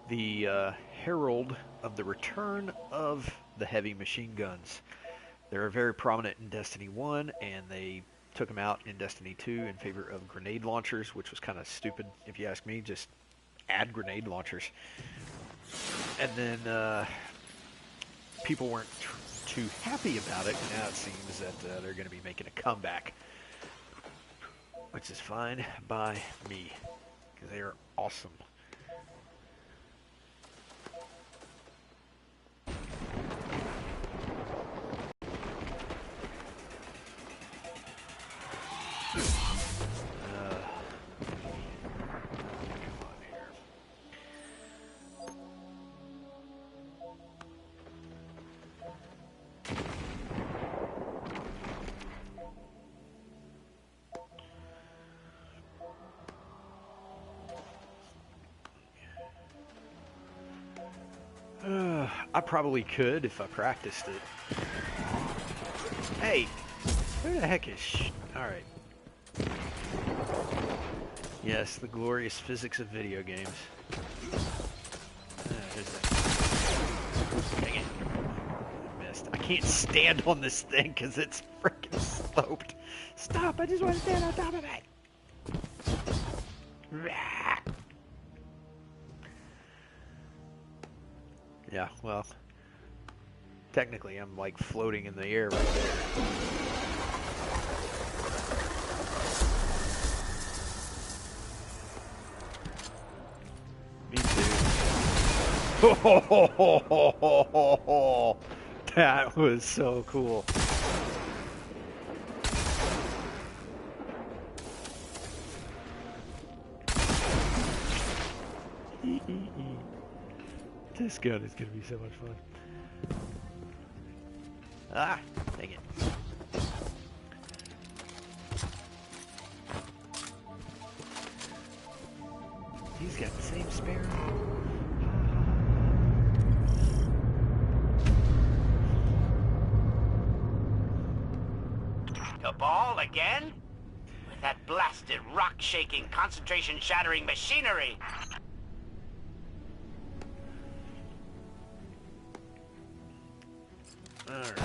the herald of the return of the heavy machine guns. They were very prominent in Destiny 1, and they took them out in Destiny 2 in favor of grenade launchers, which was kind of stupid, if you ask me. Just add grenade launchers. And then people weren't too happy about it. Now it seems that they're going to be making a comeback, which is fine by me, because they are awesome. I probably could if I practiced it. Hey, who the heck is Alright. Yes, the glorious physics of video games. There's that. Dang it. I missed. I can't stand on this thing because it's freaking sloped. Stop, I just want to stand on top of it. Yeah, well, technically I'm like floating in the air right there. Me too. That was so cool. This gun is going to be so much fun. Ah, dang it. He's got the same Sparrow. Cabal again? With that blasted rock-shaking, concentration-shattering machinery! Alright,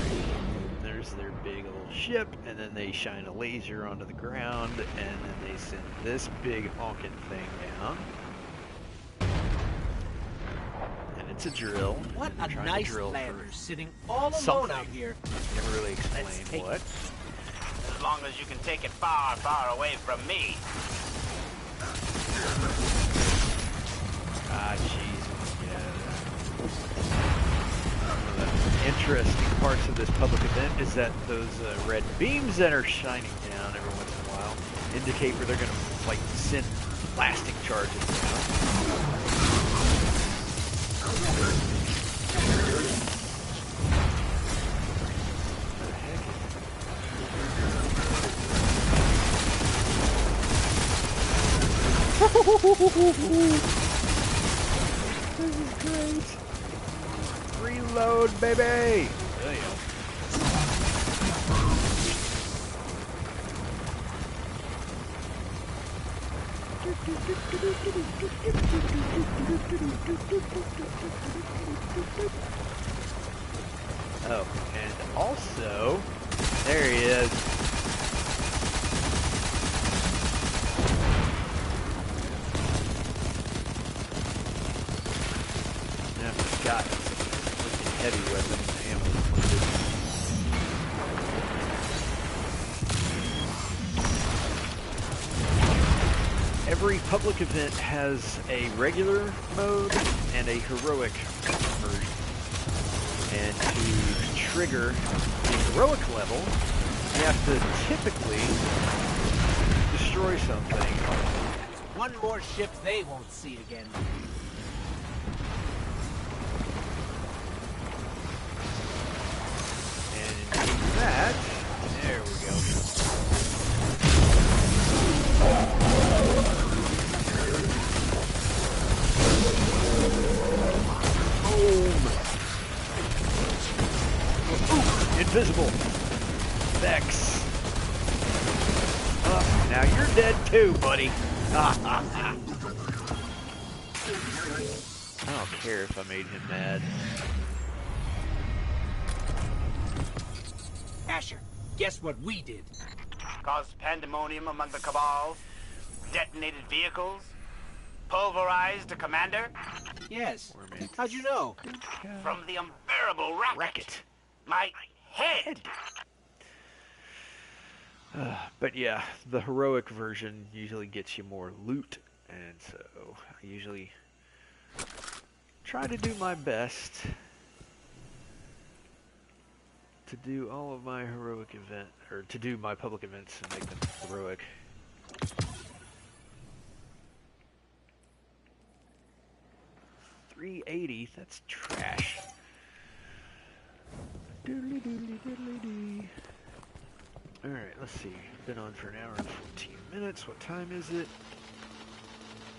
there's their big old ship, and then they shine a laser onto the ground, and then they send this big honking thing down. And it's a drill. What a nice lander, sitting all alone out here. Never really explained what. As long as you can take it far, far away from me. Ah, jeez. Interesting parts of this public event is that those red beams that are shining down every once in a while indicate where they're going to like send blasting charges down. This is great. Reload, baby. There you go. Oh, and also, there he is. I forgot freaking heavy weapons ammo included. Every public event has a regular mode and a heroic version. And to trigger the heroic level, you have to typically destroy something. One more ship they won't see again. And in that, there we go. Boom! Ooh, invisible. Vex. Now you're dead too, buddy. I don't care if I made him mad. Asher, guess what we did? Caused pandemonium among the Cabal, detonated vehicles, pulverized a commander. Yes. How'd you know? From the unbearable racket. My head. But yeah, the heroic version usually gets you more loot, and so I usually try to do my best to do all of my heroic event, or to do my public events and make them heroic. $380, that's trash. Doodly doodly doodly dee. Alright, let's see. Been on for an hour and 14 minutes. What time is it?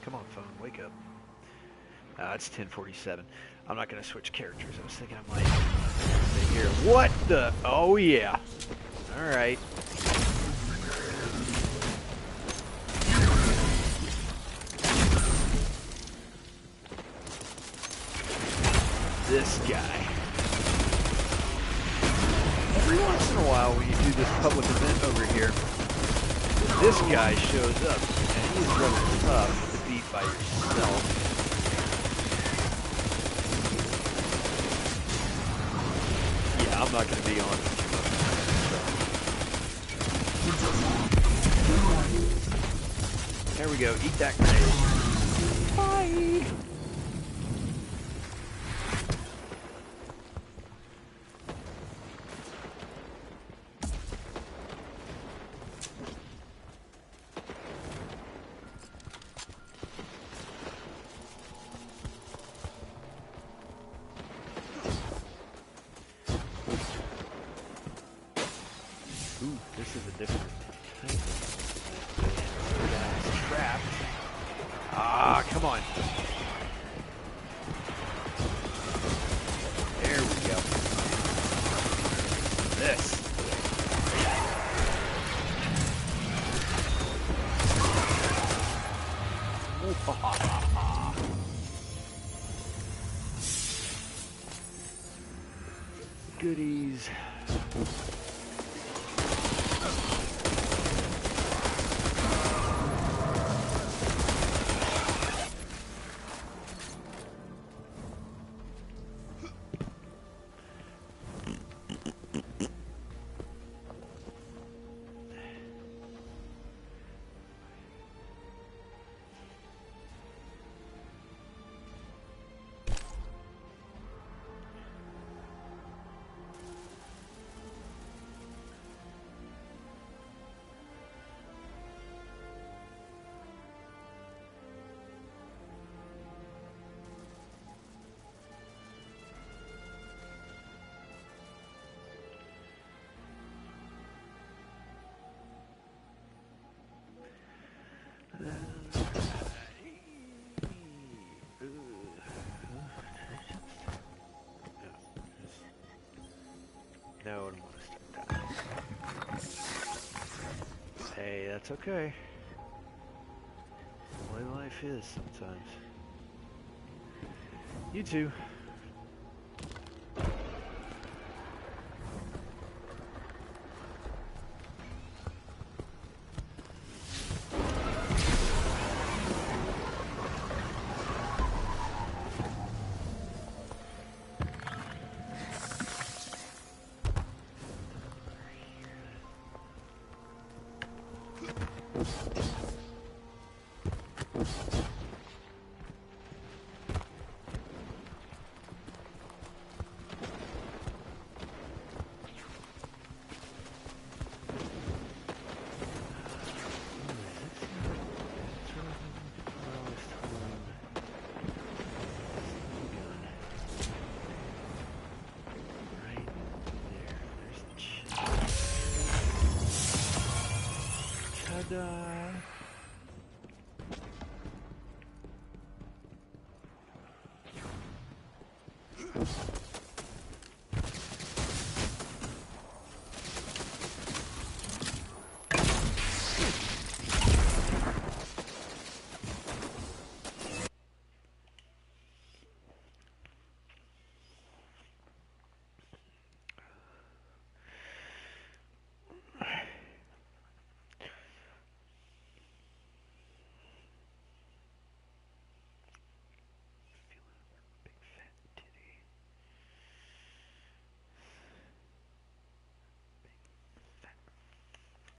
Come on, phone, wake up. It's 10:47. I'm not going to switch characters. I was thinking I might stay here. What the? Oh, yeah. Alright. This guy. Every once in a while when you do this public event over here, this guy shows up, and he's rather tough to beat by yourself. Yeah, I'm not going to be on too much. There we go, eat that grenade. Bye! Ooh, this is a different type. That's trapped. Ah, come on. There we go. This. Goodies. know what I'm gonna start doing. Hey, that's okay. The way life is sometimes. You too. Ta-da!